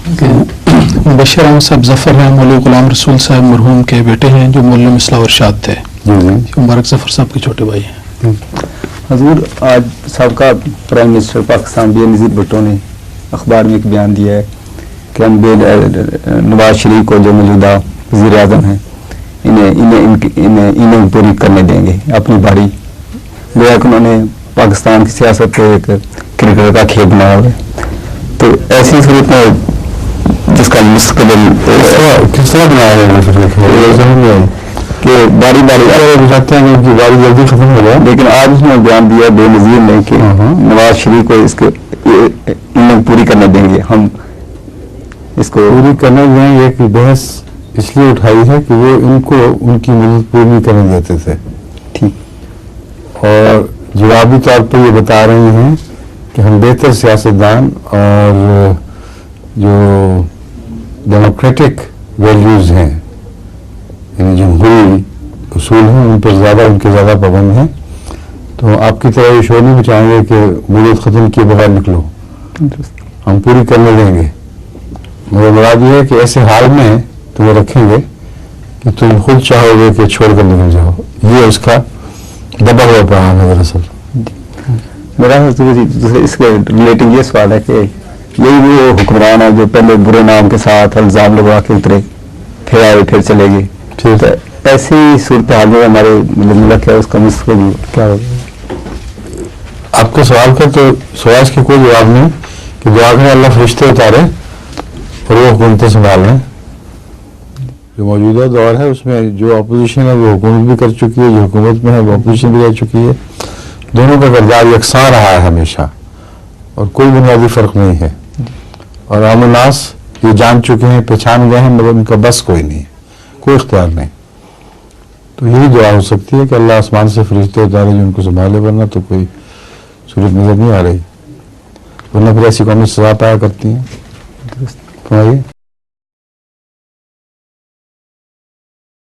بشیر احمد صاحب ظفر ہیں مولوی غلام رسول صاحب مرحوم کے بیٹے ہیں جو مولوی مصلح ارشاد تھے. مبارک ظفر صاحب کے چھوٹے بھائی ہیں. حضور آج سابقہ پرائم منسٹر پاکستان بے نظیر بھٹو نے اخبار میں ایک بیان دیا ہے کہ ہم نواز شریف کو جو موجودہ وزیر اعظم ہیں انہیں پوری کرنے دیں گے اپنی باری. گویا کہ انہوں نے پاکستان کی سیاست کو ایک کرکٹ کا کھیل بنایا ہوا ہے. تو ایسی صورت میں جس کا مستقبل کس طرح بنایا ہے کہ باری چاہتے ہیں کہ باری جلدی ختم ہو جائے، لیکن آج اس نے بیان دیا بے نظیر نے کہ نواز شریف کو اس کے انہیں پوری کرنے دیں گے، ہم اس کو پوری کرنے دیں. یہ کہ بحث اس لیے اٹھائی ہے کہ وہ ان کو ان کی مدد پوری نہیں کرنے دیتے تھے. ٹھیک. اور جوابی طور پر یہ بتا رہے ہیں کہ ہم بہتر سیاستدان اور جو ڈیموکریٹک ویلیوز ہیں یعنی جمہوری اصول ہیں ان پر ان کے زیادہ پابند ہیں. تو آپ کی طرح یہ شور نہیں بچائیں گے کہ مدت ختم کیے بغیر نکلو، ہم پوری کرنے دیں گے. مگر مراد یہ ہے کہ ایسے حال میں تمہیں رکھیں گے کہ تم خود چاہو گے کہ چھوڑ کر نکل جاؤ. یہ اس کا دبا ہوا پیغام ہے دراصل. میرا اس کے ریلیٹنگ یہ سوال ہے کہ یہی وہ حکمران ہے جو پہلے برے نام کے ساتھ الزام لگوا کے اترے، پھر آئے پھر چلے گئے. ایسی صورتحال میں ہمارے ملک ہے اس کا مستقبل کیا ہوگا؟ آپ کے سوال کا تو سوال کے کوئی جواب نہیں کہ دعا کریں اللہ فرشتے اتارے اور وہ حکومتیں سنبھال لیں. جو موجودہ دور ہے اس میں جو اپوزیشن ہے وہ حکومت بھی کر چکی ہے، جو حکومت میں ہے وہ اپوزیشن بھی کر چکی ہے. دونوں کا کردار یکساں رہا ہے ہمیشہ اور کوئی بنیادی فرق نہیں ہے. اور عام الناس یہ جان چکے ہیں، پہچان گئے ہیں، مگر ان کا بس کوئی نہیں، کوئی اختیار نہیں. تو یہی دعا ہو سکتی ہے کہ اللہ آسمان سے فرشتے اتارے جو ان کو سنبھالے، ورنہ تو کوئی صورت نظر نہیں آ رہی، ورنہ پھر ایسی قومیں سزا پایا کرتی ہیں.